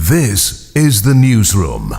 This is the newsroom.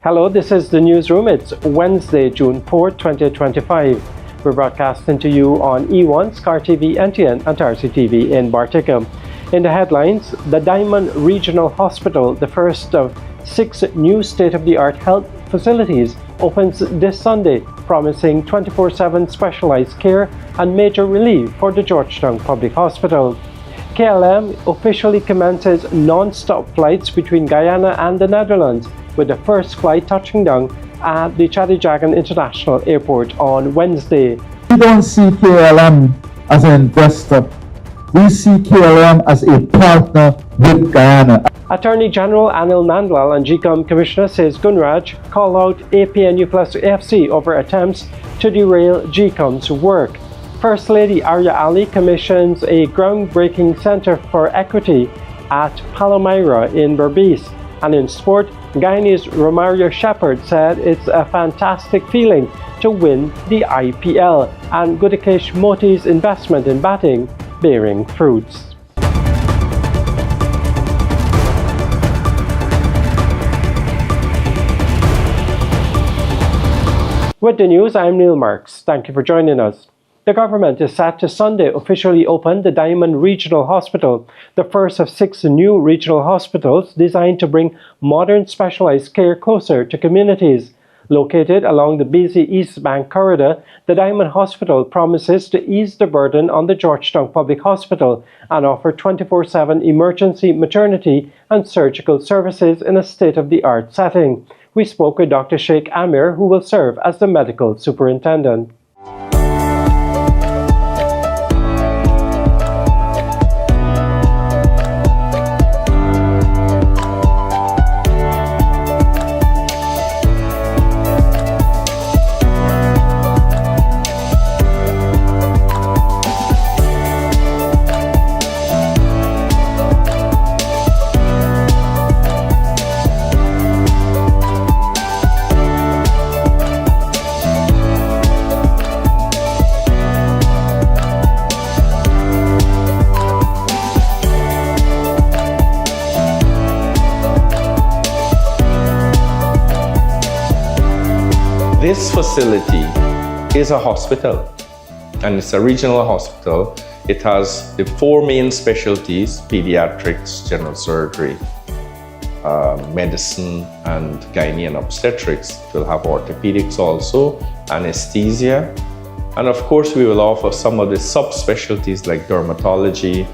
Hello, this is the newsroom. It's Wednesday, June 4, 2025. We're broadcasting to you on E1, SKAR TV, NTN, and TARZEE TV in Bartica. In the headlines, the Diamond Regional Hospital, the first of 6 new state-of-the-art health facilities, opens this Sunday, promising 24/7 specialized care and major relief for the Georgetown Public Hospital. KLM officially commences non-stop flights between Guyana and the Netherlands, with the first flight touching down at the Chadijagan International Airport on Wednesday. We don't see KLM as an investor. We see KLM as a partner with Guyana. Attorney General Nandlall and GECOM Commissioner says Gunraj call out APNU+AFC over attempts to derail GECOM's work. First Lady Arya Ali commissions a groundbreaking Center for Equity at Palmyra in Berbice. And in sport, Guyanese Romario Shepherd said it's a fantastic feeling to win the IPL, and Gudakesh Motie's investment in batting bearing fruits. With the news, I'm Neil Marks. Thank you for joining us. The government is set to Sunday officially open the Diamond Regional Hospital, the first of 6 new regional hospitals designed to bring modern specialized care closer to communities. Located along the busy East Bank corridor, the Diamond Hospital promises to ease the burden on the Georgetown Public Hospital and offer 24/7 emergency maternity and surgical services in a state-of-the-art setting. We spoke with Dr. Sheikh Amir, who will serve as the medical superintendent. This facility is a hospital, and it's a regional hospital. It has the 4 main specialties: pediatrics, general surgery, medicine, and gynae and obstetrics. It will have orthopedics also, anesthesia, and of course we will offer some of the subspecialties like dermatology,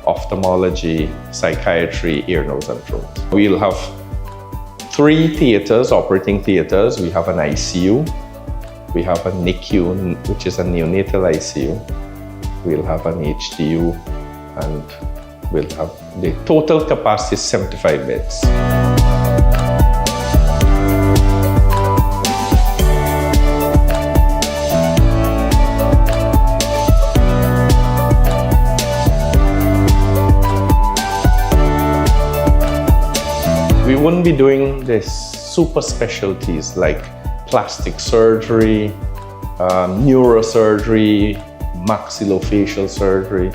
ophthalmology, psychiatry, ear, nose, and throat. We'll have 3 theaters, operating theaters. We have an ICU, we have a NICU, which is a neonatal ICU. We'll have an HDU, and we'll have the total capacity is 75 beds. We wouldn't be doing the super specialties like plastic surgery, neurosurgery, maxillofacial surgery.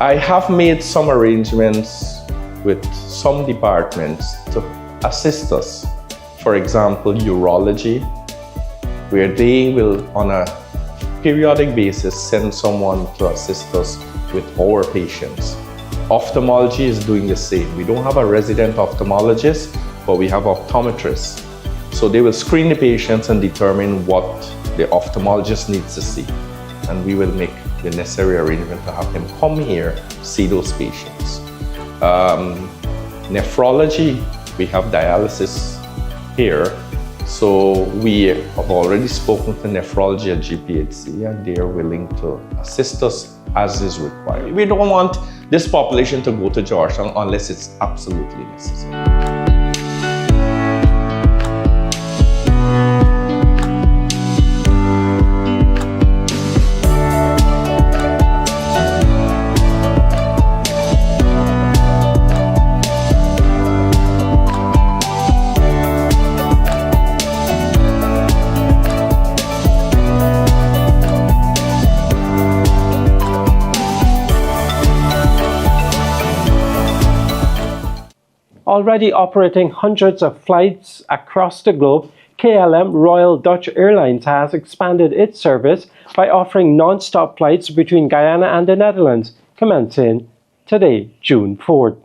I have made some arrangements with some departments to assist us. For example, urology, where they will on a periodic basis send someone to assist us with our patients. Ophthalmology is doing the same. We don't have a resident ophthalmologist, but we have optometrists. So they will screen the patients and determine what the ophthalmologist needs to see. And we will make the necessary arrangement to have him come here, see those patients. Nephrology, we have dialysis here. So we have already spoken to nephrology at GPHC, and they are willing to assist us as is required. We don't want this population to go to Georgetown unless it's absolutely necessary. Already operating hundreds of flights across the globe, KLM Royal Dutch Airlines has expanded its service by offering non-stop flights between Guyana and the Netherlands, commencing today, June 4th.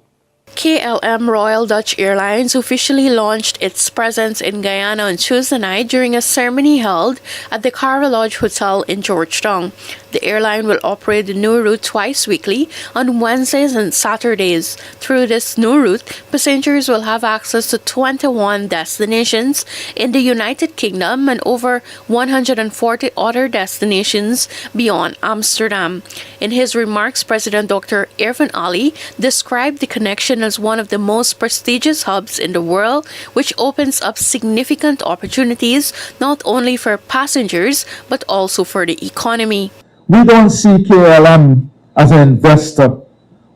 KLM Royal Dutch Airlines officially launched its presence in Guyana on Tuesday night during a ceremony held at the Cara Lodge Hotel in Georgetown. The airline will operate the new route twice weekly on Wednesdays and Saturdays. Through this new route, passengers will have access to 21 destinations in the United Kingdom and over 140 other destinations beyond Amsterdam. In his remarks, President Dr. Arya Ali described the connection as one of the most prestigious hubs in the world, which opens up significant opportunities not only for passengers but also for the economy. We don't see KLM as an investor.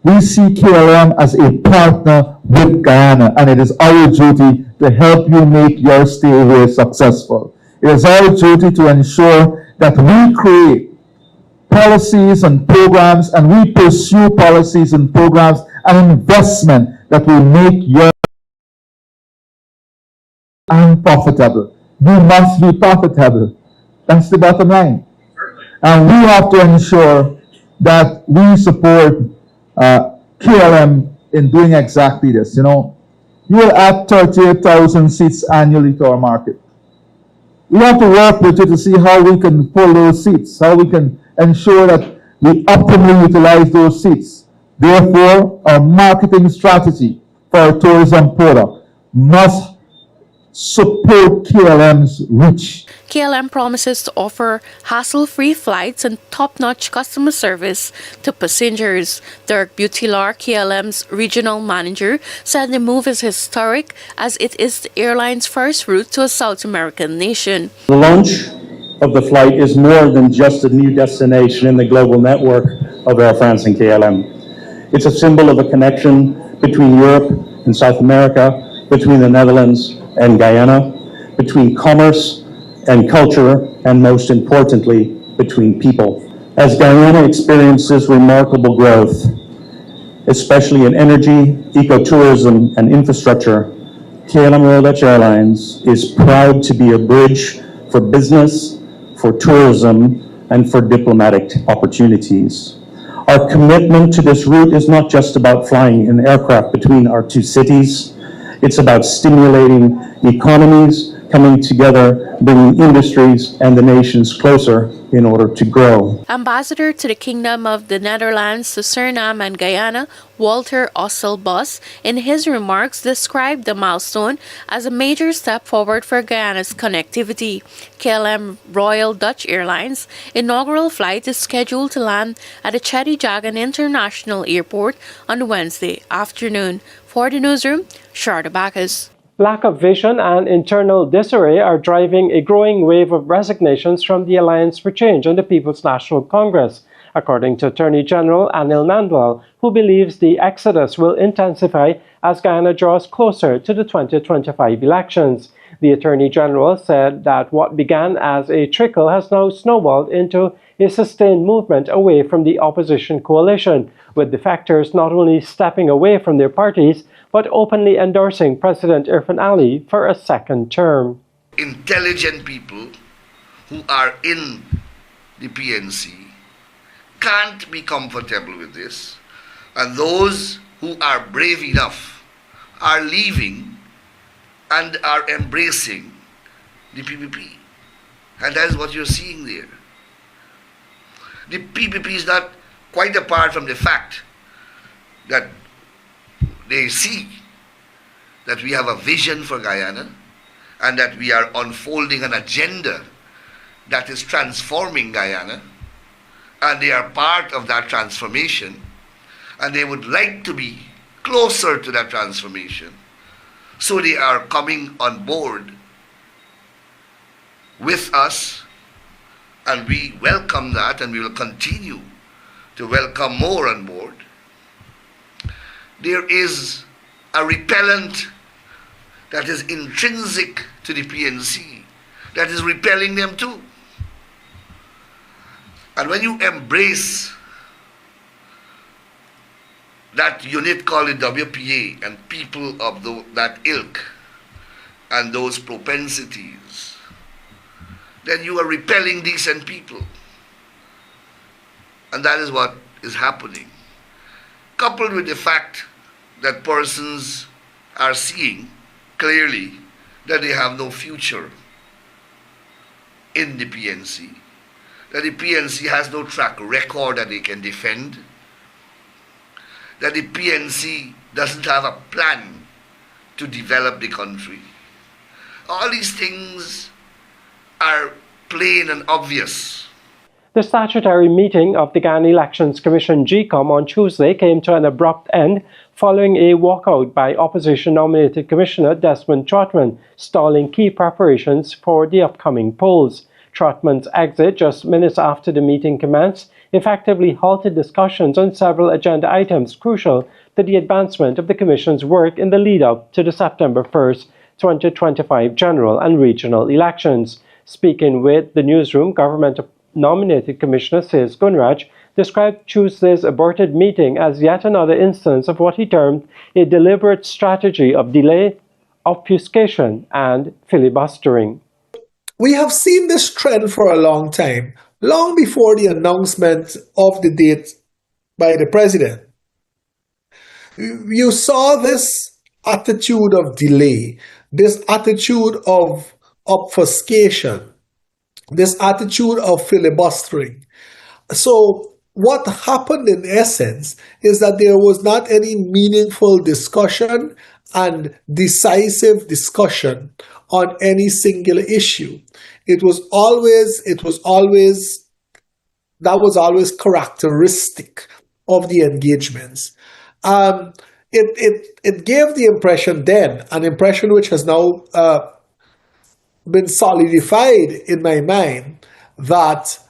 We see KLM as a partner with Guyana, and it is our duty to help you make your stay here successful. It is our duty to ensure that we create policies and programs, and we pursue policies and programs and investment that will make your and profitable. You must be profitable. That's the bottom line. And we have to ensure that we support KLM in doing exactly this. You know, you will add 38,000 seats annually to our market. We have to work with you to see how we can pull those seats, how we can ensure that we optimally utilize those seats. Therefore, our marketing strategy for our tourism product must support KLM's reach. KLM promises to offer hassle-free flights and top-notch customer service to passengers. Dirk Butilar, KLM's regional manager, said the move is historic as it is the airline's first route to a South American nation. The launch of the flight is more than just a new destination in the global network of Air France and KLM. It's a symbol of a connection between Europe and South America, between the Netherlands and Guyana, between commerce and culture, and most importantly, between people. As Guyana experiences remarkable growth, especially in energy, ecotourism, and infrastructure, KLM Royal Dutch Airlines is proud to be a bridge for business, for tourism, and for diplomatic opportunities. Our commitment to this route is not just about flying in aircraft between our two cities. It's about stimulating economies, coming together, bringing industries and the nations closer in order to grow. Ambassador to the Kingdom of the Netherlands to Suriname and Guyana, Walter Osselbos, in his remarks described the milestone as a major step forward for Guyana's connectivity. KLM Royal Dutch Airlines' inaugural flight is scheduled to land at the Chetty Jagan International Airport on Wednesday afternoon. For the newsroom, Sharda Bacchus. Lack of vision and internal disarray are driving a growing wave of resignations from the Alliance for Change and the People's National Congress, according to Attorney General Anil Nandlall, who believes the exodus will intensify as Guyana draws closer to the 2025 elections. The Attorney General said that what began as a trickle has now snowballed into a sustained movement away from the opposition coalition, with defectors not only stepping away from their parties, but openly endorsing President Arya Ali for a second term. Intelligent people who are in the PNC can't be comfortable with this, and those who are brave enough are leaving and are embracing the PPP. And that is what you're seeing there. The PPP is not quite apart from the fact that they see that we have a vision for Guyana and that we are unfolding an agenda that is transforming Guyana, and they are part of that transformation, and they would like to be closer to that transformation. So they are coming on board with us, and we welcome that, and we will continue to welcome more on board. There is a repellent that is intrinsic to the PNC that is repelling them too. And when you embrace that unit called the WPA and people of that ilk and those propensities, then you are repelling decent people. And that is what is happening. Coupled with the fact that persons are seeing clearly that they have no future in the PNC, that the PNC has no track record that they can defend, that the PNC doesn't have a plan to develop the country. All these things are plain and obvious. The statutory meeting of the Ghana Elections Commission GECOM on Tuesday came to an abrupt end following a walkout by opposition-nominated Commissioner Desmond Trotman, stalling key preparations for the upcoming polls. Trotman's exit just minutes after the meeting commenced effectively halted discussions on several agenda items crucial to the advancement of the Commission's work in the lead-up to the September 1st, 2025 general and regional elections. Speaking with the newsroom, government-nominated Commissioner Sase Gunraj described Tuesday's aborted meeting as yet another instance of what he termed a deliberate strategy of delay, obfuscation, and filibustering. We have seen this trend for a long time, long before the announcement of the date by the president. You saw this attitude of delay, this attitude of obfuscation, this attitude of filibustering. So what happened in essence is that there was not any meaningful discussion and decisive discussion on any singular issue. That was always characteristic of the engagements. It gave the impression then, an impression which has now been solidified in my mind, that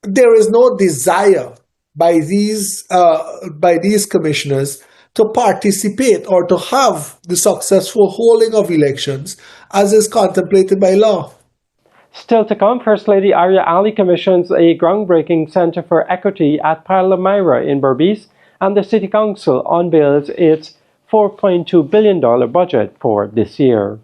there is no desire by these commissioners to participate or to have the successful holding of elections as is contemplated by law. Still to come, First Lady Arya Ali commissions a groundbreaking Center for Equity at Palmyra in Berbice, and the City Council unveils its $4.2 billion budget for this year.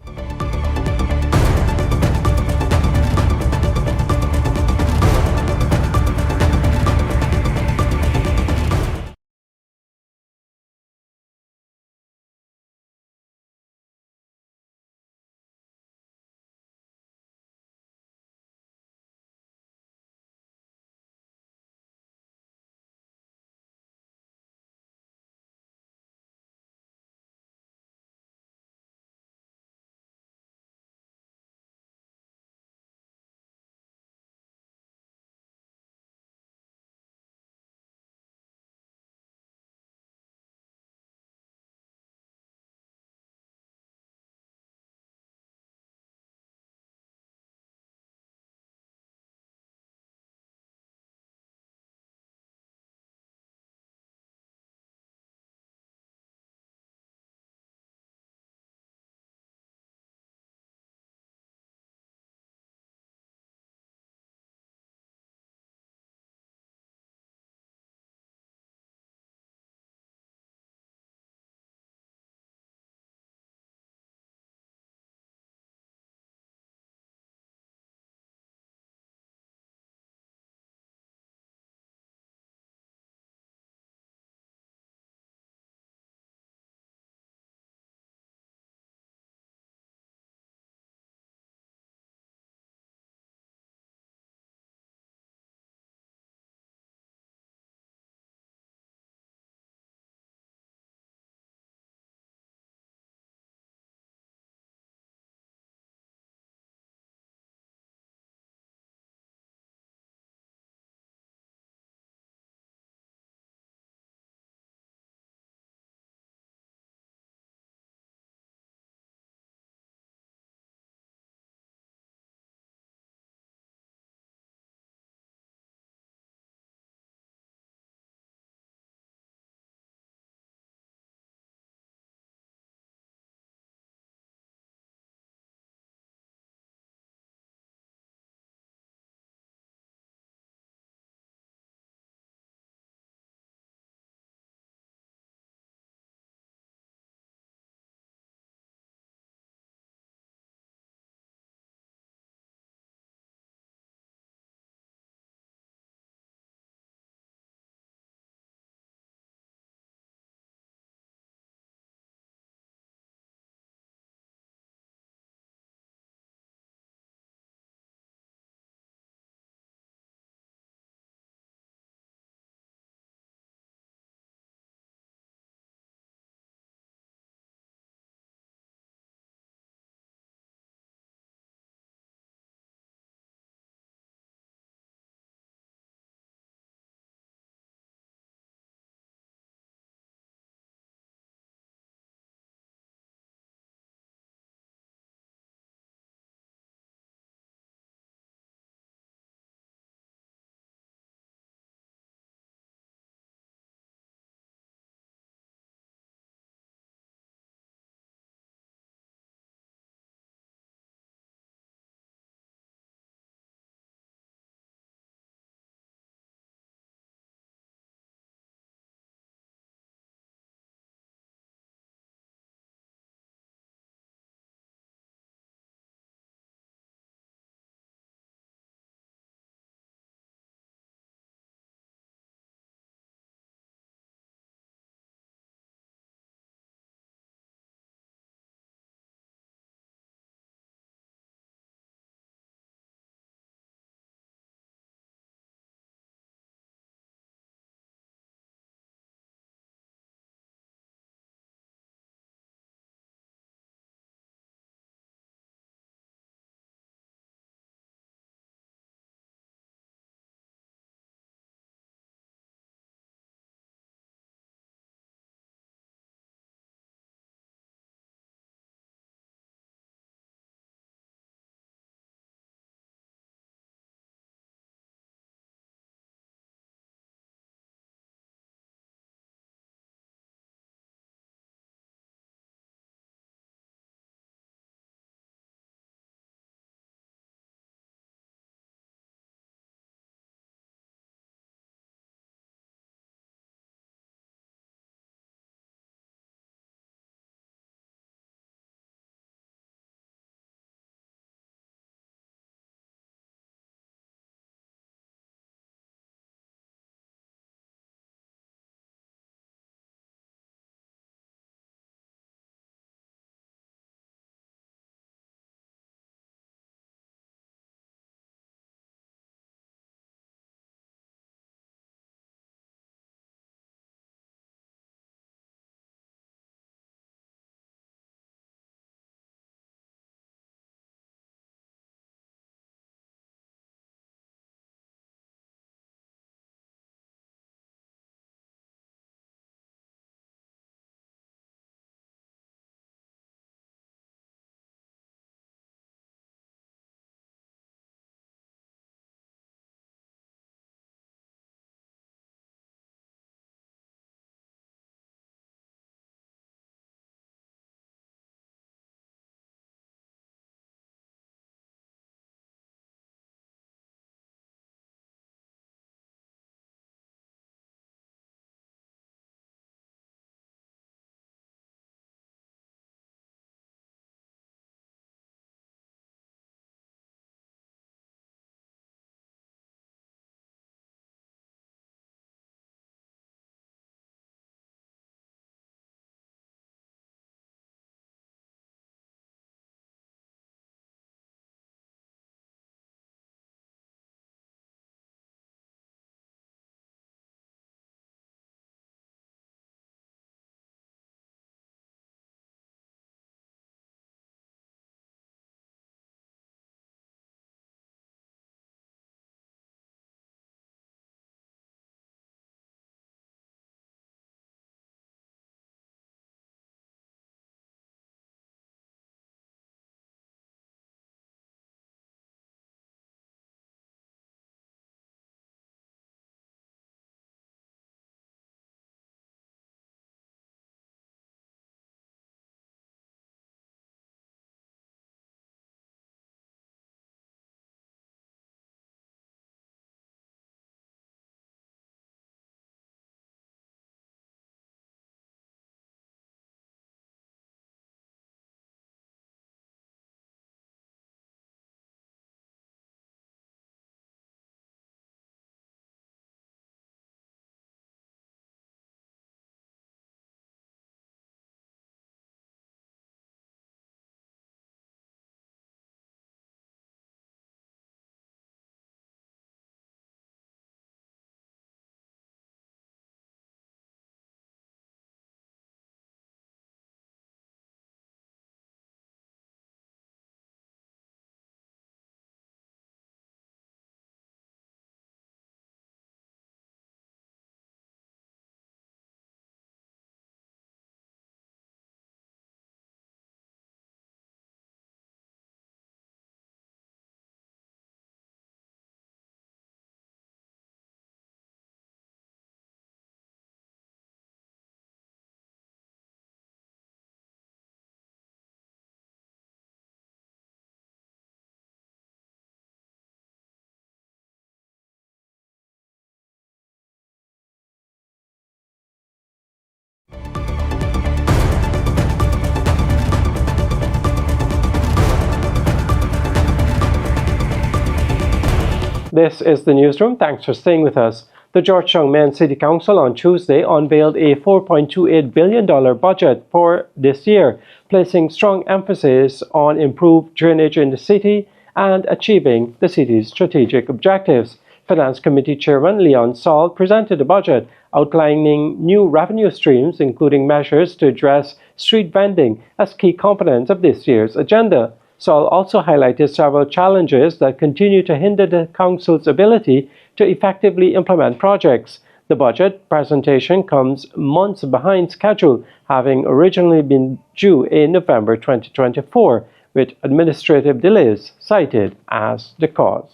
This is the newsroom. Thanks for staying with us. The Georgetown Mayor and City Council on Tuesday unveiled a $4.28 billion budget for this year, placing strong emphasis on improved drainage in the city and achieving the city's strategic objectives. Finance Committee Chairman Leon Saul presented the budget, outlining new revenue streams, including measures to address street vending as key components of this year's agenda. Saul also highlighted several challenges that continue to hinder the Council's ability to effectively implement projects. The budget presentation comes months behind schedule, having originally been due in November 2024, with administrative delays cited as the cause.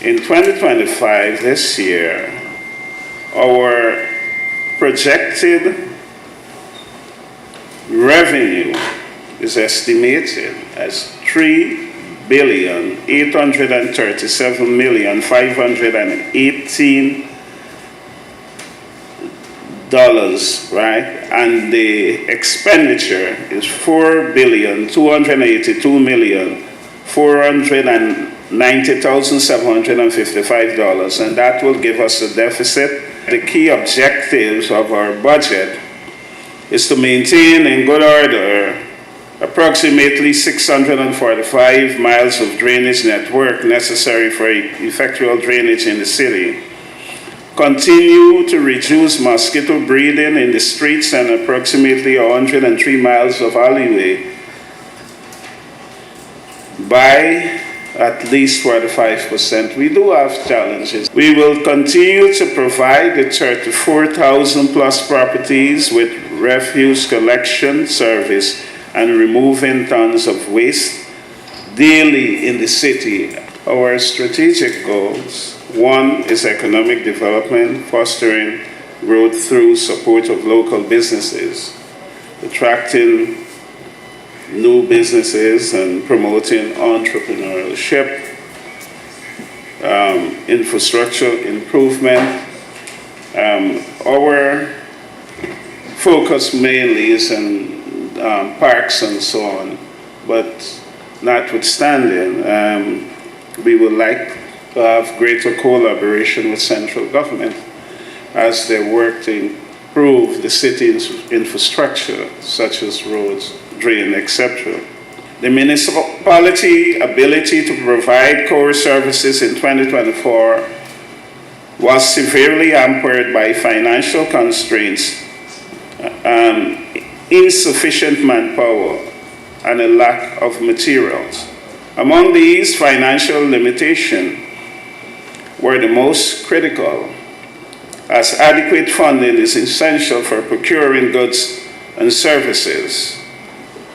In 2025, this year, our projected revenue is estimated as $3,837,518, right? And the expenditure is $4,282,490,755, and that will give us a deficit. The key objectives of our budget is to maintain in good order approximately 645 miles of drainage network necessary for effectual drainage in the city, continue to reduce mosquito breeding in the streets and approximately 103 miles of alleyway by at least 45%. We do have challenges. We will continue to provide the 34,000 plus properties with refuse collection service and removing tons of waste daily in the city. Our strategic goals: one is economic development, fostering growth through support of local businesses, attracting new businesses and promoting entrepreneurship, infrastructure improvement. Our focus mainly is on parks and so on, but notwithstanding, we would like to have greater collaboration with central government as they work to improve the city's infrastructure, such as roads, drain, etc. The municipality ability to provide core services in 2024 was severely hampered by financial constraints, insufficient manpower, and a lack of materials. Among these, financial limitations were the most critical, as adequate funding is essential for procuring goods and services.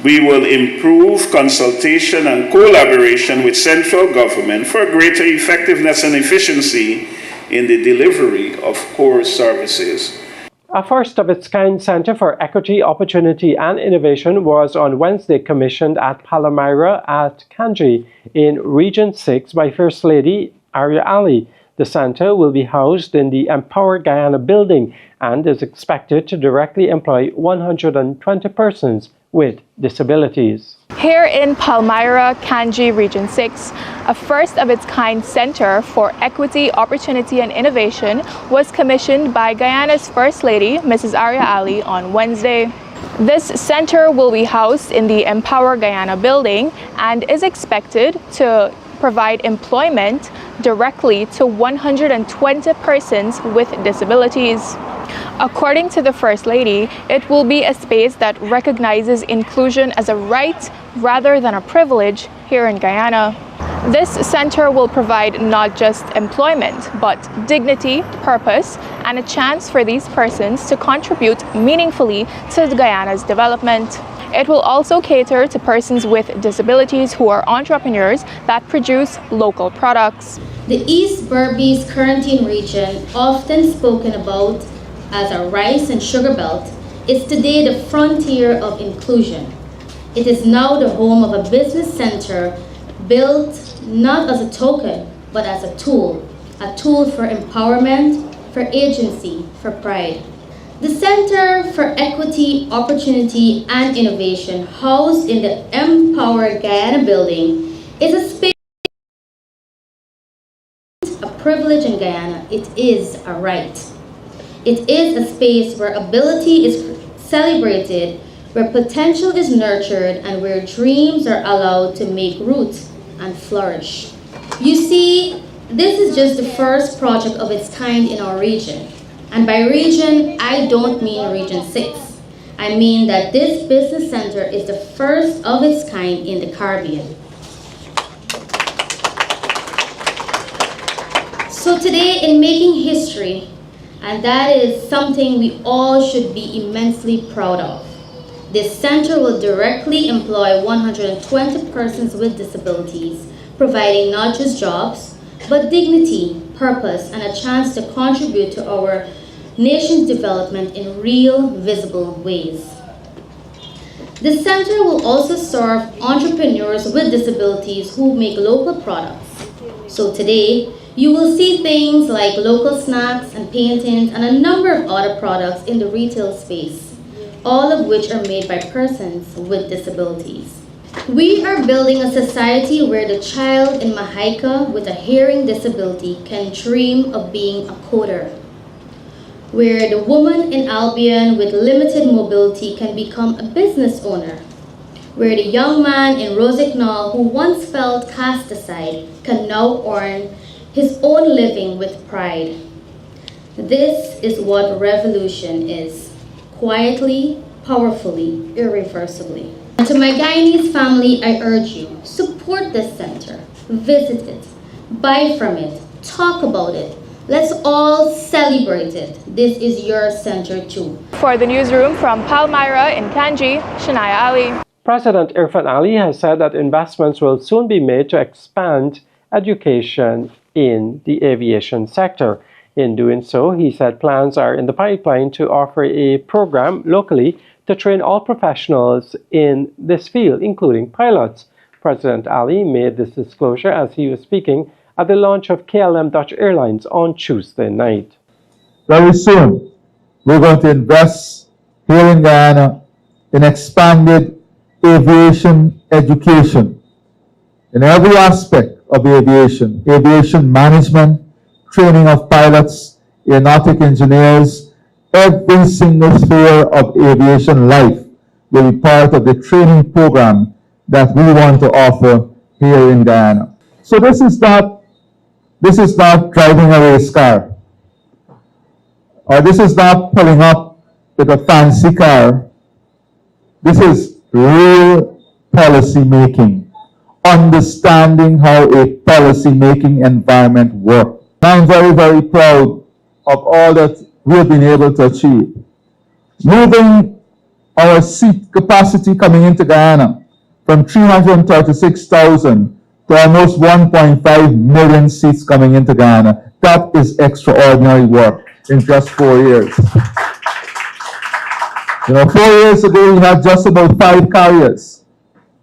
We will improve consultation and collaboration with central government for greater effectiveness and efficiency in the delivery of core services. A first-of-its-kind Center for Equity, Opportunity and Innovation was on Wednesday commissioned at Palmyra at Kanji in Region 6 by First Lady Arya Ali. The center will be housed in the Empower Guyana building and is expected to directly employ 120 persons with disabilities. Here in Palmyra, Kanji, Region 6, a first-of-its-kind Center for Equity, Opportunity and Innovation was commissioned by Guyana's First Lady, Mrs. Arya Ali, on Wednesday. This center will be housed in the Empower Guyana building and is expected to provide employment directly to 120 persons with disabilities. According to the First Lady, it will be a space that recognizes inclusion as a right rather than a privilege here in Guyana. This center will provide not just employment, but dignity, purpose, and a chance for these persons to contribute meaningfully to Guyana's development. It will also cater to persons with disabilities who are entrepreneurs that produce local products. The East Berbice Quarantine region, often spoken about as a rice and sugar belt, is today the frontier of inclusion. It is now the home of a business center built not as a token, but as a tool for empowerment, for agency, for pride. The Center for Equity, Opportunity and Innovation, housed in the Empower Guyana building, is a space, a privilege in Guyana, it is a right. It is a space where ability is celebrated, where potential is nurtured, and where dreams are allowed to make roots and flourish. You see, this is just the first project of its kind in our region. And by region, I don't mean Region 6. I mean that this business center is the first of its kind in the Caribbean. So today, in making history, and that is something we all should be immensely proud of, this center will directly employ 120 persons with disabilities, providing not just jobs, but dignity, purpose, and a chance to contribute to our nation's development in real, visible ways. The center will also serve entrepreneurs with disabilities who make local products. So today, you will see things like local snacks and paintings and a number of other products in the retail space, all of which are made by persons with disabilities. We are building a society where the child in Mahaica with a hearing disability can dream of being a coder, where the woman in Albion with limited mobility can become a business owner, where the young man in Rosignol who once felt cast aside can now earn his own living with pride. This is what revolution is, quietly, powerfully, irreversibly. And to my Guyanese family, I urge you, support this center, visit it, buy from it, talk about it. Let's all celebrate it. This is your center too. For the newsroom from Palmyra in Kanji, Shania Ali. President Irfan Ali has said that investments will soon be made to expand education in the aviation sector. In doing so, he said plans are in the pipeline to offer a program locally to train all professionals in this field, including pilots. President Ali made this disclosure as he was speaking at the launch of KLM Dutch Airlines on Tuesday night. Very soon, we're going to invest here in Guyana in expanded aviation education in every aspect of aviation, aviation management, training of pilots, aeronautic engineers. Every single sphere of aviation life will be part of the training program that we want to offer here in Guyana. So this is not driving a race car, or this is not pulling up with a fancy car. This is real policy making, understanding how a policy making environment works. I'm very, very proud of all that we've been able to achieve. Moving our seat capacity coming into Guyana from 336,000 to almost 1.5 million seats coming into Guyana. That is extraordinary work in just 4 years. 4 years ago, we had just about 5 carriers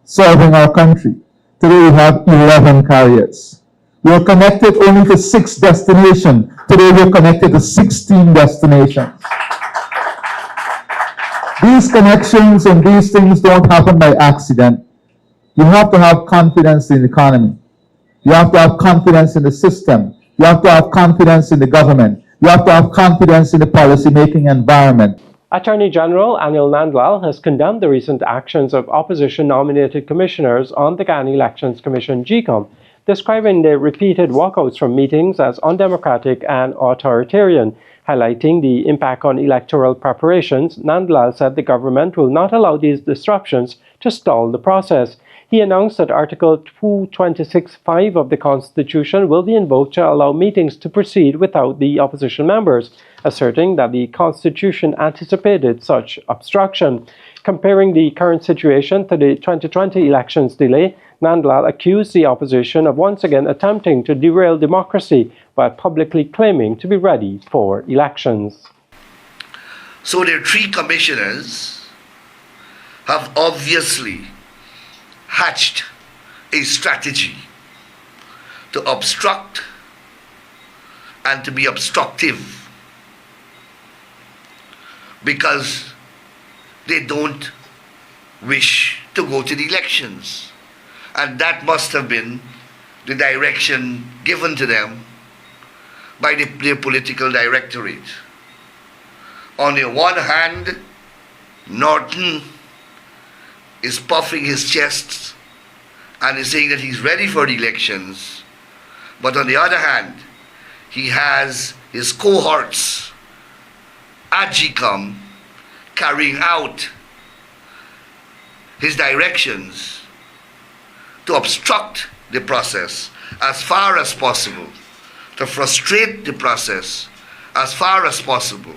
serving our country. Today, we have 11 carriers. We are connected only to 6 destinations. Today, we are connected to 16 destinations. These connections and these things don't happen by accident. You have to have confidence in the economy. You have to have confidence in the system. You have to have confidence in the government. You have to have confidence in the policy-making environment. Attorney General Anil Nandlall has condemned the recent actions of opposition-nominated commissioners on the Guyana Elections Commission, GECOM, describing the repeated walkouts from meetings as undemocratic and authoritarian. Highlighting the impact on electoral preparations, Nandlall said the government will not allow these disruptions to stall the process. He announced that Article 226(5) of the Constitution will be invoked to allow meetings to proceed without the opposition members, asserting that the Constitution anticipated such obstruction. Comparing the current situation to the 2020 elections delay, Nandlall accused the opposition of once again attempting to derail democracy while publicly claiming to be ready for elections. So the 3 commissioners have obviously hatched a strategy to obstruct and to be obstructive because they don't wish to go to the elections. And that must have been the direction given to them by the political directorate. On the one hand, Norton is puffing his chest and is saying that he's ready for the elections, but on the other hand, he has his cohorts at GECOM carrying out his directions to obstruct the process as far as possible, to frustrate the process as far as possible,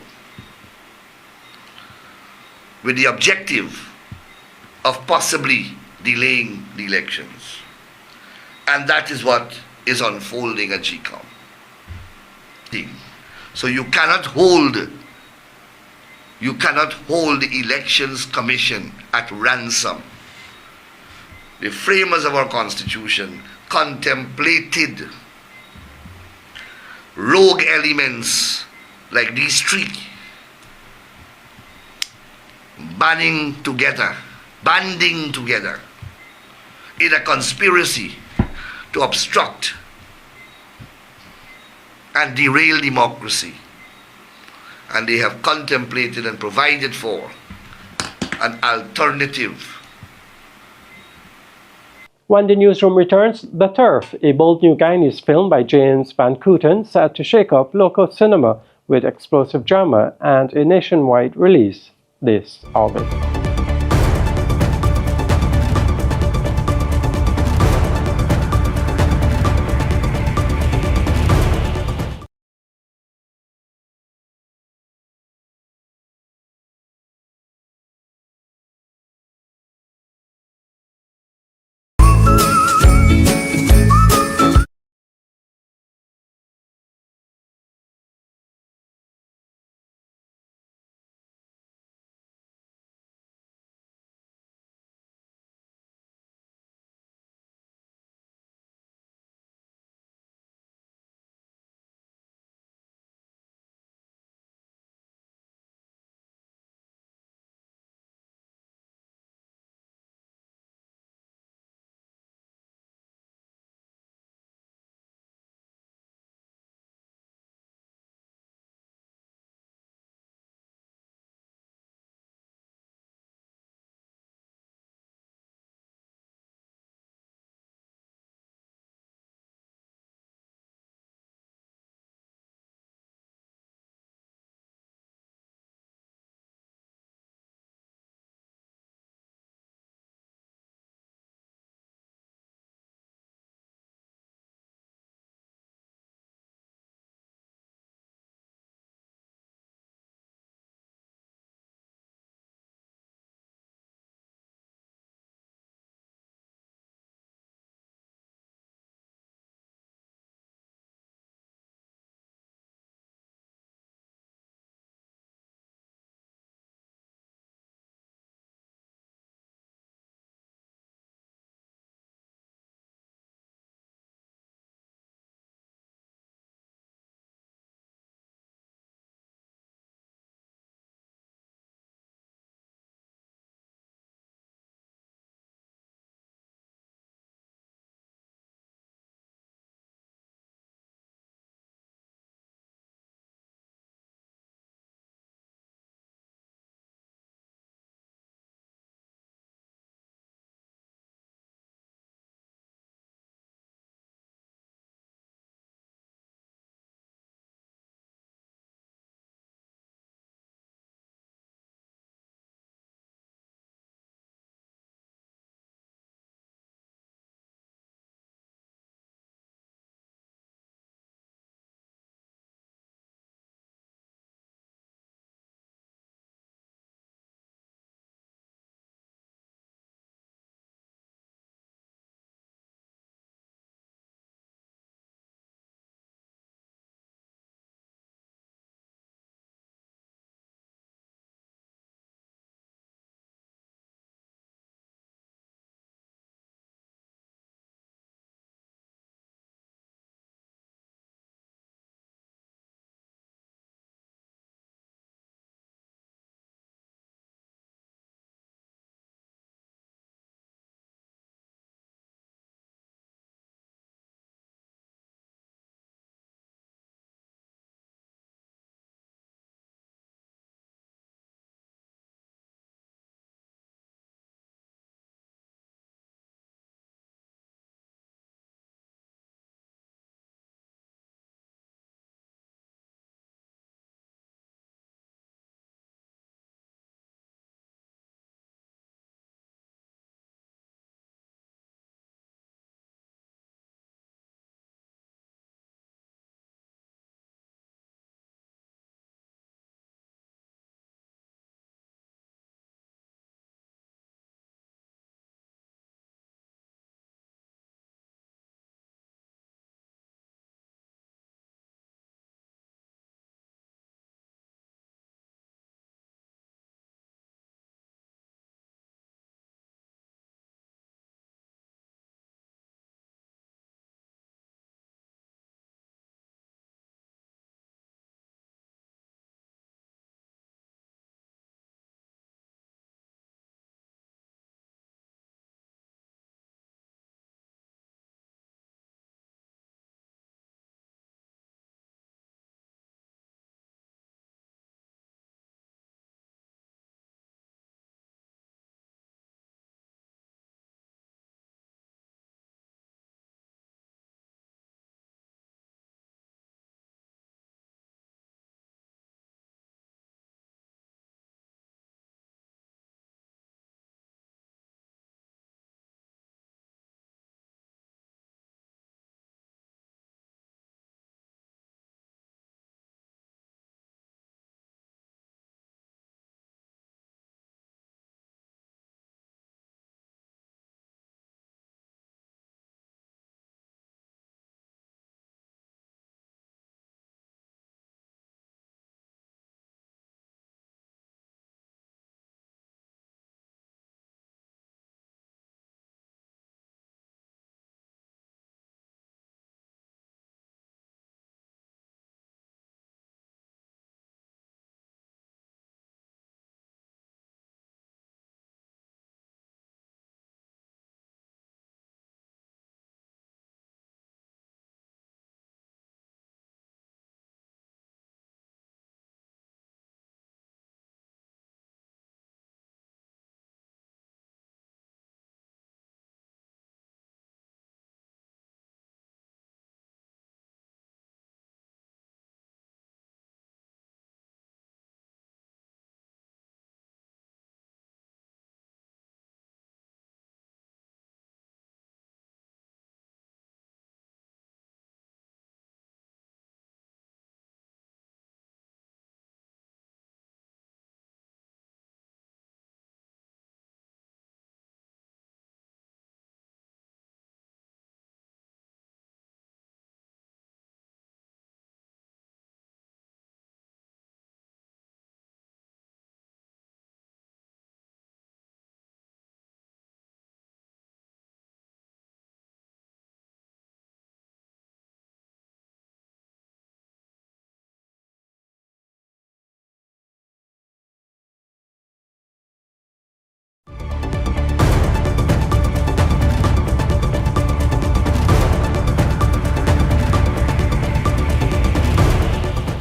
with the objective of possibly delaying the elections. And that is what is unfolding at GECOM. So you cannot hold the Elections Commission at ransom. The framers of our Constitution contemplated rogue elements like these three banding together in a conspiracy to obstruct and derail democracy. And they have contemplated and provided for an alternative. When the newsroom returns, The Turf, a bold new Guyanese film by James Van Kooten, set to shake up local cinema with explosive drama and a nationwide release this August.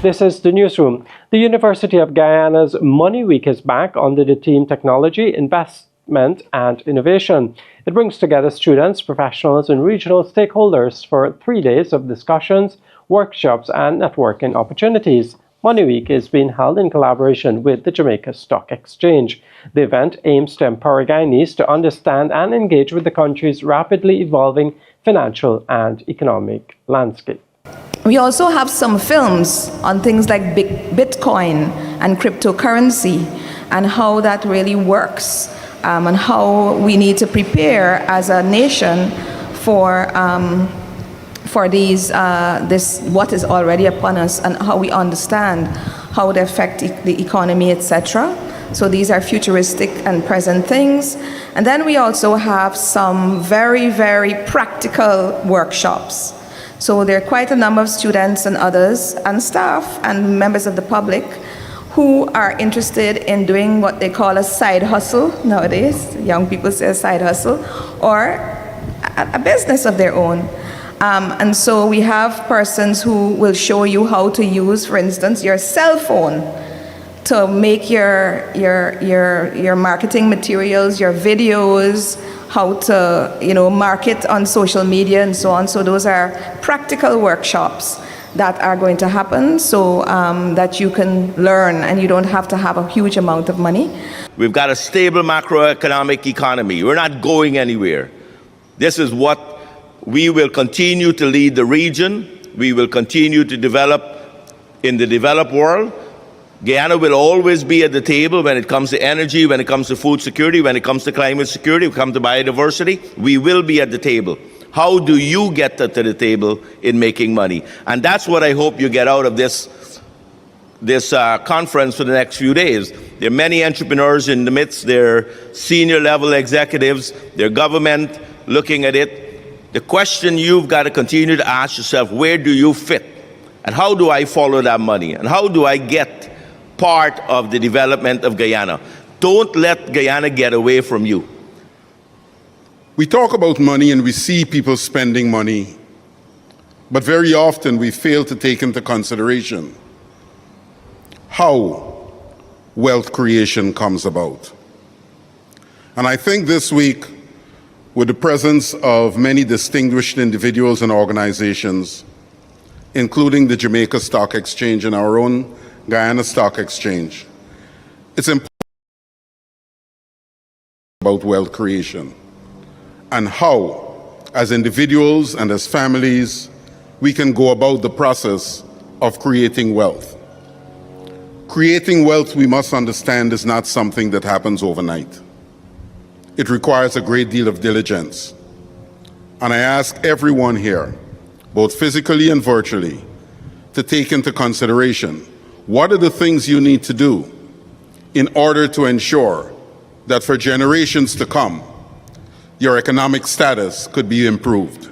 This is the newsroom. The University of Guyana's Money Week is back under the theme Technology, Investment and Innovation. It brings together students, professionals, and regional stakeholders for 3 days of discussions, workshops, and networking opportunities. Money Week is being held in collaboration with the Jamaica Stock Exchange. The event aims to empower Guyanese to understand and engage with the country's rapidly evolving financial and economic landscape. We also have some films on things like Bitcoin and cryptocurrency and how that really works, and how we need to prepare as a nation for this what is already upon us, and how we understand how they affect the economy, etc. So these are futuristic and present things. And then we also have some very, very practical workshops. So there are quite a number of students and others and staff and members of the public who are interested in doing what they call a side hustle nowadays. Young people say a side hustle, or a business of their own. And so we have persons who will show you how to use, for instance, your cell phone to make your marketing materials, your videos, how to market on social media and so on. So those are practical workshops that are going to happen, so that you can learn and you don't have to have a huge amount of money. We've got a stable macroeconomic economy. We're not going anywhere. This is what we will continue to lead the region. We will continue to develop in the developed world. Guyana will always be at the table when it comes to energy, when it comes to food security, when it comes to climate security, when it comes to biodiversity. We will be at the table. How do you get to the table in making money? And that's what I hope you get out of this conference for the next few days. There are many entrepreneurs in the midst. There are senior level executives. There are government looking at it. The question you've got to continue to ask yourself, where do you fit? And how do I follow that money? And how do I get part of the development of Guyana? Don't let Guyana get away from you. We talk about money and we see people spending money, but very often we fail to take into consideration how wealth creation comes about. And I think this week, with the presence of many distinguished individuals and organizations, including the Jamaica Stock Exchange and our own Guyana Stock Exchange, it's important about wealth creation and how, as individuals and as families, we can go about the process of creating wealth. Creating wealth, we must understand, is not something that happens overnight. It requires a great deal of diligence. And I ask everyone here, both physically and virtually, to take into consideration what are the things you need to do in order to ensure that for generations to come, your economic status could be improved.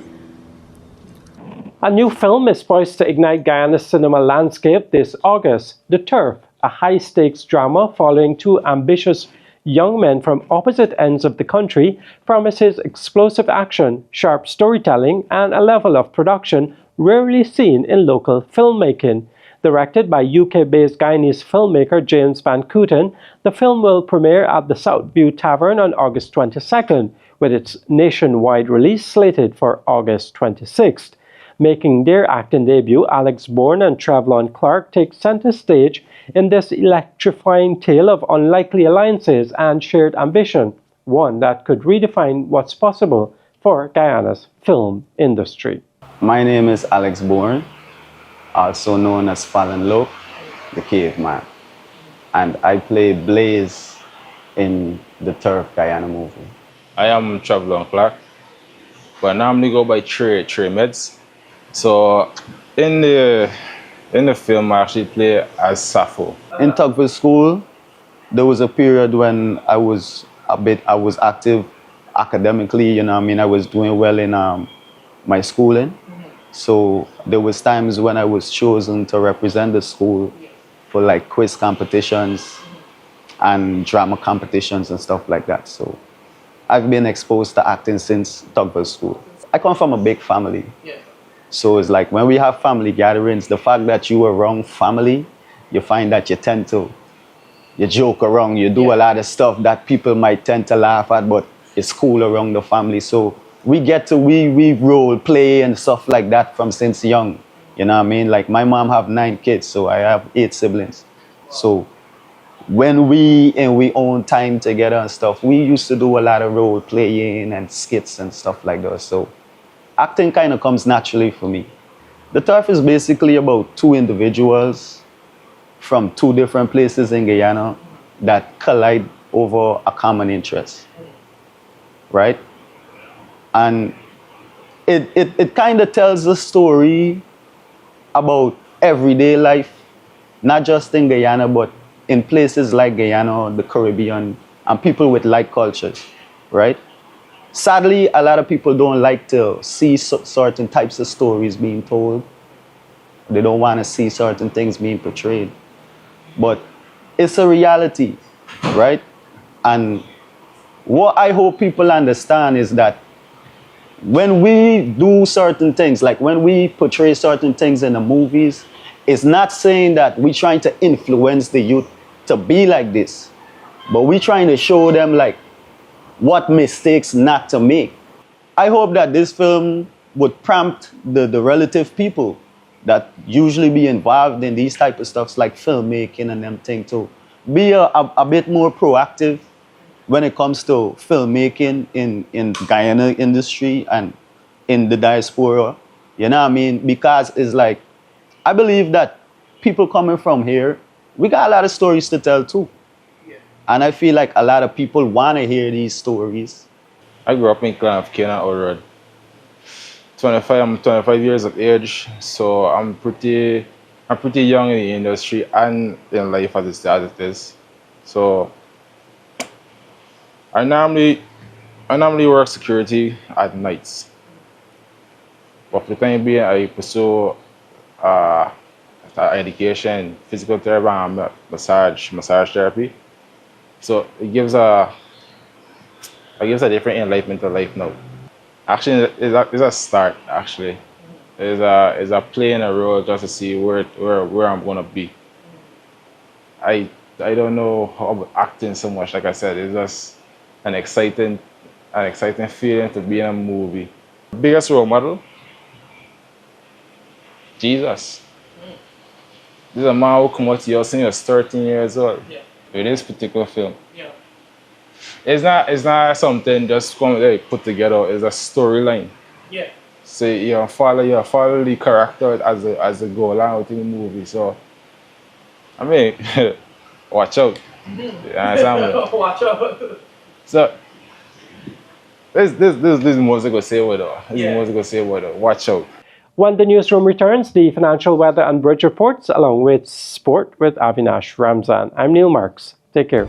A new film is poised to ignite Guyana's cinema landscape this August. The Turf, a high-stakes drama following two ambitious young men from opposite ends of the country, promises explosive action, sharp storytelling, and a level of production rarely seen in local filmmaking. Directed by UK-based Guyanese filmmaker James Van Kooten, the film will premiere at the Southview Tavern on August 22nd, with its nationwide release slated for August 26th. Making their acting debut, Alex Bourne and Trevlon Clark take center stage in this electrifying tale of unlikely alliances and shared ambition, one that could redefine what's possible for Guyana's film industry. My name is Alex Bourne, also known as Fallon Loke, the caveman, and I play Blaze in the Turf Guyana movie. I am Trevlon Clark, but I normally go by Trey Meds. So in the film, I actually play as Sappho. In Tugville School, there was a period when I was active academically, you know what I mean? I was doing well in my schooling. So there was times when I was chosen to represent the school for like quiz competitions and drama competitions and stuff like that. So I've been exposed to acting since Tugville School. I come from a big family. So it's like when we have family gatherings, the fact that you are around family, you find that you tend to, you joke around, you do a lot of stuff that people might tend to laugh at, but it's cool around the family. So we get to, we role play and stuff like that from since young. You know what I mean? Like my mom have 9 kids, so I have 8 siblings. So when we own time together and stuff, we used to do a lot of role playing and skits and stuff like that. So acting kind of comes naturally for me. The turf is basically about 2 individuals from 2 different places in Guyana that collide over a common interest, right? And it kind of tells the story about everyday life, not just in Guyana, but in places like Guyana, the Caribbean, and people with like cultures, right? Sadly, a lot of people don't like to see certain types of stories being told. They don't want to see certain things being portrayed. But it's a reality, right? And what I hope people understand is that when we do certain things, like when we portray certain things in the movies, it's not saying that we're trying to influence the youth to be like this, but we're trying to show them like what mistakes not to make. I hope that this film would prompt the relative people that usually be involved in these type of stuffs like filmmaking and them things to be a bit more proactive when it comes to filmmaking in Guyana industry and in the diaspora. You know what I mean? Because it's like, I believe that people coming from here, we got a lot of stories to tell too. Yeah. And I feel like a lot of people want to hear these stories. I grew up in Clan of Kenya, Road. I'm 25 years of age, so I'm pretty young in the industry and in life as it is. So I normally work security at nights. But for the time being, I pursue education, physical therapy, and massage therapy. So it gives a different enlightenment to life now. Actually, it's a start. Actually, it's a playing a role just to see where I'm gonna be. I don't know how about acting so much. Like I said, it's just an exciting feeling to be in a movie. Biggest role model, Jesus. This is a man who come out to you since he was 13 years old. Yeah. With this particular film. Yeah. It's not something just come there put together. It's a storyline. Yeah. So you follow the character as they go along with the movie. So I mean, watch out. You understand me? Watch out. So this is more to go say what watch out. When the newsroom returns, the financial weather and bridge reports, along with sport with Avinash Ramzan. I'm Neil Marks. Take care.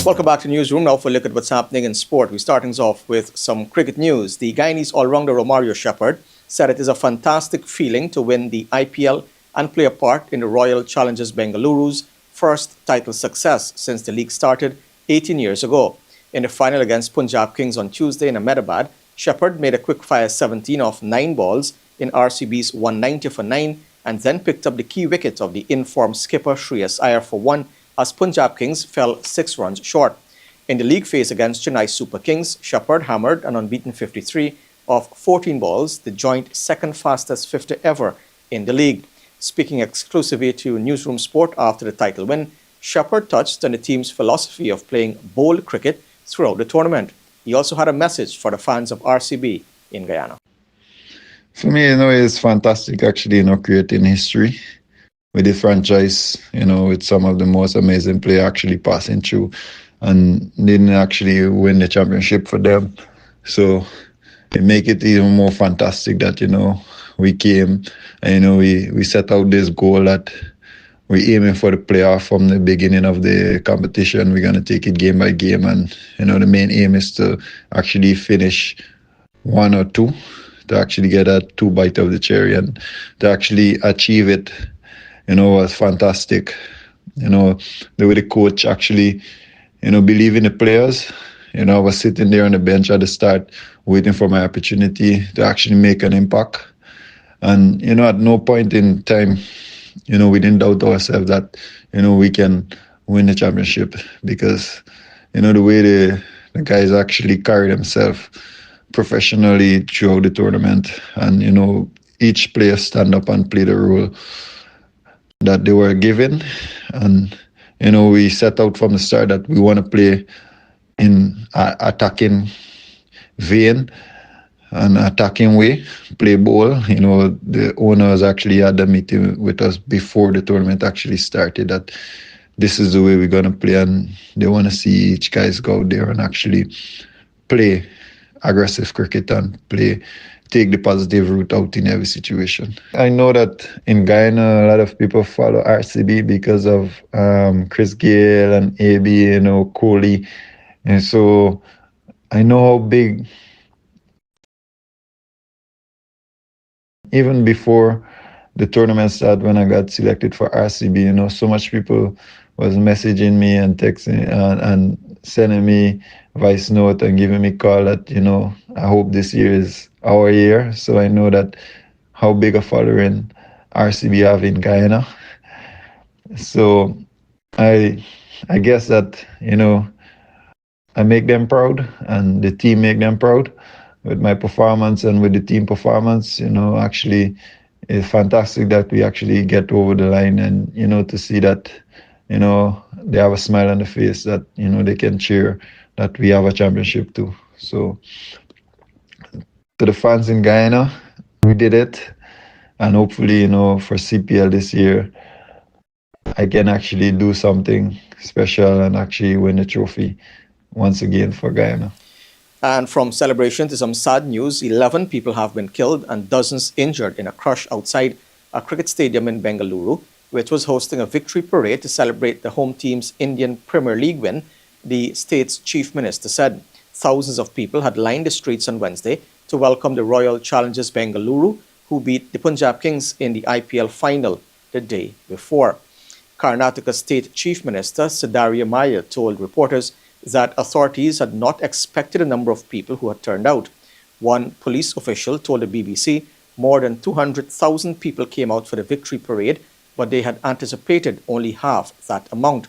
Welcome back to Newsroom. Now for a look at what's happening in sport. We're starting off with some cricket news. The Guyanese all-rounder Romario Shepherd said it is a fantastic feeling to win the IPL and play a part in the Royal Challengers Bengaluru's first title success since the league started 18 years ago. In the final against Punjab Kings on Tuesday in Ahmedabad, Shepherd made a quick-fire 17 off 9 balls in RCB's 190 for 9 and then picked up the key wicket of the informed skipper Shreyas Iyer for 1 as Punjab Kings fell 6 runs short. In the league phase against Chennai Super Kings, Shepherd hammered an unbeaten 53 off 14 balls, the joint second fastest 50 ever in the league. Speaking exclusively to Newsroom Sport after the title win, Shepherd touched on the team's philosophy of playing bold cricket throughout the tournament. He also had a message for the fans of RCB in Guyana. For me, it's fantastic actually, creating history with the franchise, with some of the most amazing players actually passing through and didn't actually win the championship for them. So it make it even more fantastic that, we came and, we set out this goal that we're aiming for the playoff from the beginning of the competition. We're going to take it game by game. And, the main aim is to actually finish 1 or 2, to actually get a 2 bite of the cherry and to actually achieve it. Was fantastic. The way the coach actually, believe in the players. I was sitting there on the bench at the start, waiting for my opportunity to actually make an impact. And, at no point in time, we didn't doubt ourselves that, we can win the championship because, the way the guys actually carry themselves professionally throughout the tournament and, each player stand up and play the role that they were given. And, we set out from the start that we want to play in attacking vein and attacking way, play ball. The owners actually had a meeting with us before the tournament actually started that this is the way we're going to play, and they want to see each guys go out there and actually play aggressive cricket and take the positive route out in every situation. I know that in Guyana, a lot of people follow RCB because of Chris Gayle and AB, Kohli. And so I know how big, even before the tournament started, when I got selected for RCB, so much people was messaging me and texting and sending me voice note and giving me call that, I hope this year is our year. So I know that how big a following RCB have in Guyana. So I guess that, I make them proud and the team make them proud with my performance and with the team performance. Actually it's fantastic that we actually get over the line and, to see that, they have a smile on the face that, they can cheer that we have a championship too. So to the fans in Guyana, we did it. And hopefully, for CPL this year, I can actually do something special and actually win the trophy once again for Guyana. And from celebration to some sad news, 11 people have been killed and dozens injured in a crush outside a cricket stadium in Bengaluru, which was hosting a victory parade to celebrate the home team's Indian Premier League win, the state's chief minister said. Thousands of people had lined the streets on Wednesday to welcome the Royal Challengers Bengaluru, who beat the Punjab Kings in the IPL final the day before. Karnataka State Chief Minister Siddharaya Maya told reporters that authorities had not expected the number of people who had turned out. One police official told the BBC more than 200,000 people came out for the victory parade, but they had anticipated only half that amount.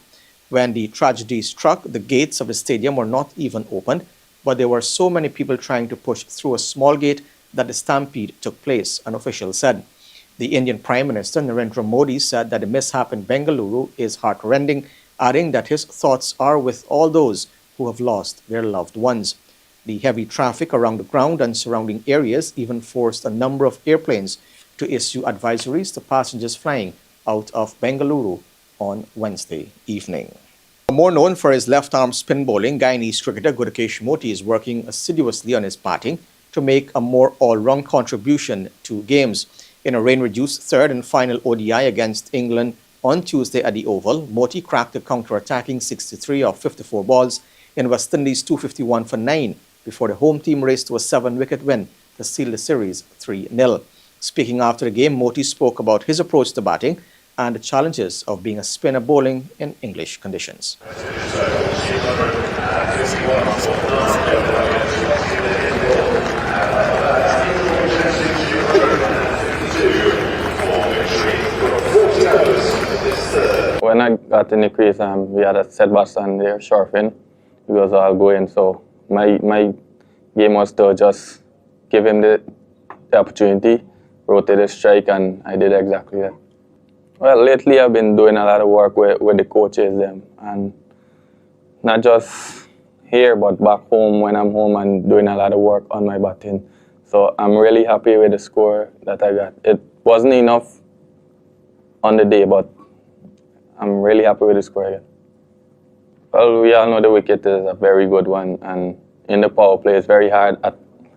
When the tragedy struck, the gates of the stadium were not even opened, but there were so many people trying to push through a small gate that the stampede took place, an official said. The Indian Prime Minister Narendra Modi said that the mishap in Bengaluru is heartrending, adding that his thoughts are with all those who have lost their loved ones. The heavy traffic around the ground and surrounding areas even forced a number of airplanes to issue advisories to passengers flying out of Bengaluru on Wednesday evening. More known for his left-arm spin bowling, Guyanese cricketer Gudakesh Motie is working assiduously on his batting to make a more all-round contribution to games. In a rain-reduced third and final ODI against England On Tuesday at the Oval, Motie cracked a counter-attacking 63 of 54 balls in West Indies 251 for 9 before the home team raced to a 7-wicket win to seal the series 3-0. Speaking after the game, Motie spoke about his approach to batting and the challenges of being a spinner bowling in English conditions. When I got in the crease, we had a set batsman there, Sharfin. He was all going, so my game was to just give him the opportunity, rotate the strike, and I did exactly that. Well, lately I've been doing a lot of work with the coaches, and not just here, but back home when I'm home and doing a lot of work on my batting. So I'm really happy with the score that I got. It wasn't enough on the day, but I'm really happy with the score again. Well, we all know the wicket is a very good one, and in the power play, it's very hard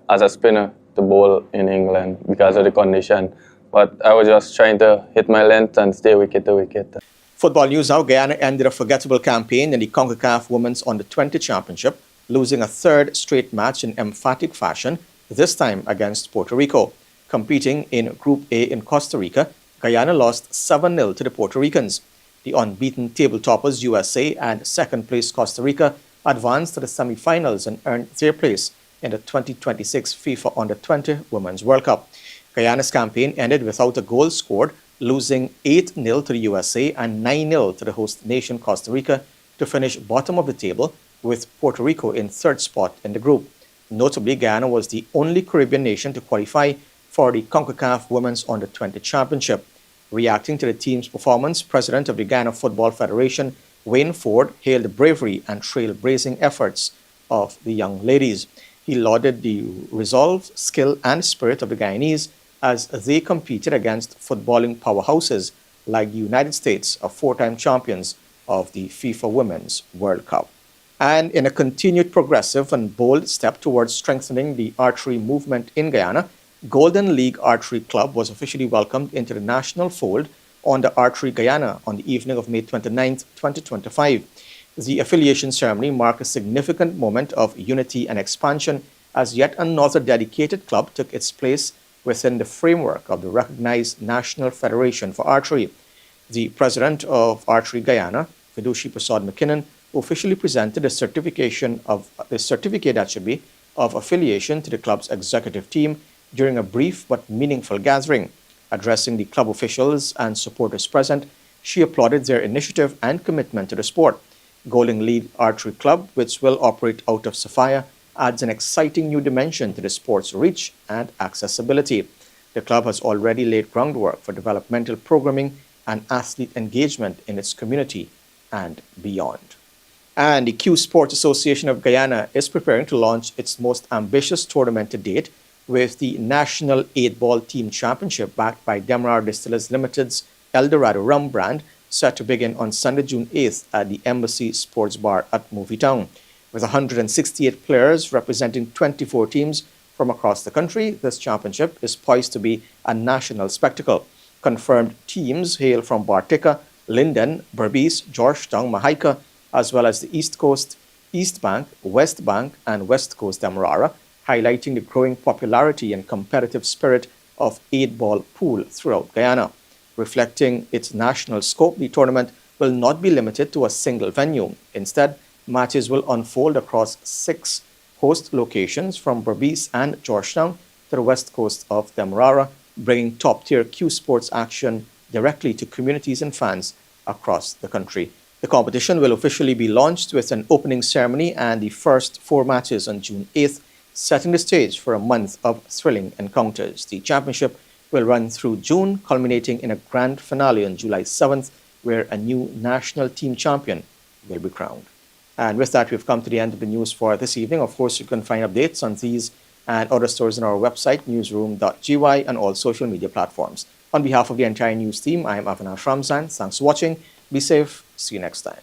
as a spinner to bowl in England because of the condition. But I was just trying to hit my length and stay wicket to wicket. Football news now. Guyana ended a forgettable campaign in the CONCACAF Women's Under-20 Championship, losing a third straight match in emphatic fashion, this time against Puerto Rico. Competing in Group A in Costa Rica, Guyana lost 7-0 to the Puerto Ricans. The unbeaten table toppers USA and second-place Costa Rica advanced to the semi-finals and earned their place in the 2026 FIFA Under-20 Women's World Cup. Guyana's campaign ended without a goal scored, losing 8-0 to the USA and 9-0 to the host nation Costa Rica to finish bottom of the table, with Puerto Rico in third spot in the group. Notably, Guyana was the only Caribbean nation to qualify for the CONCACAF Women's Under-20 Championship. Reacting to the team's performance, President of the Guyana Football Federation, Wayne Ford, hailed the bravery and trailblazing efforts of the young ladies. He lauded the resolve, skill, and spirit of the Guyanese as they competed against footballing powerhouses like the United States, a 4-time champions of the FIFA Women's World Cup. And in a continued progressive and bold step towards strengthening the archery movement in Guyana, Golden League Archery Club was officially welcomed into the national fold under Archery Guyana on the evening of May 29, 2025. The affiliation ceremony marked a significant moment of unity and expansion as yet another dedicated club took its place within the framework of the recognized National Federation for Archery. The president of Archery Guyana, Fidushi Prasad McKinnon, officially presented a certificate of affiliation to the club's executive team during a brief but meaningful gathering. Addressing the club officials and supporters present, she applauded their initiative and commitment to the sport. Golden League Archery Club, which will operate out of Sophia, adds an exciting new dimension to the sport's reach and accessibility. The club has already laid groundwork for developmental programming and athlete engagement in its community and beyond. And the Q Sports Association of Guyana is preparing to launch its most ambitious tournament to date, with the National 8-Ball Team Championship backed by Demerara Distillers Limited's Eldorado Rum brand, set to begin on Sunday, June 8th at the Embassy Sports Bar at Movie Town. With 168 players representing 24 teams from across the country, this championship is poised to be a national spectacle. Confirmed teams hail from Bartica, Linden, Berbice, Georgetown, Mahaica, as well as the East Coast, East Bank, West Bank, and West Coast Demerara, highlighting the growing popularity and competitive spirit of 8-ball pool throughout Guyana. Reflecting its national scope, the tournament will not be limited to a single venue. Instead, matches will unfold across 6 host locations from Berbice and Georgetown to the west coast of Demerara, bringing top-tier Q Sports action directly to communities and fans across the country. The competition will officially be launched with an opening ceremony and the first 4 matches on June 8th, setting the stage for a month of thrilling encounters. The championship will run through June, culminating in a grand finale on July 7th, where a new national team champion will be crowned. And with that, we've come to the end of the news for this evening. Of course, you can find updates on these and other stories on our website, newsroom.gy, and all social media platforms. On behalf of the entire news team, I am Avinash Ramzan. Thanks for watching. Be safe. See you next time.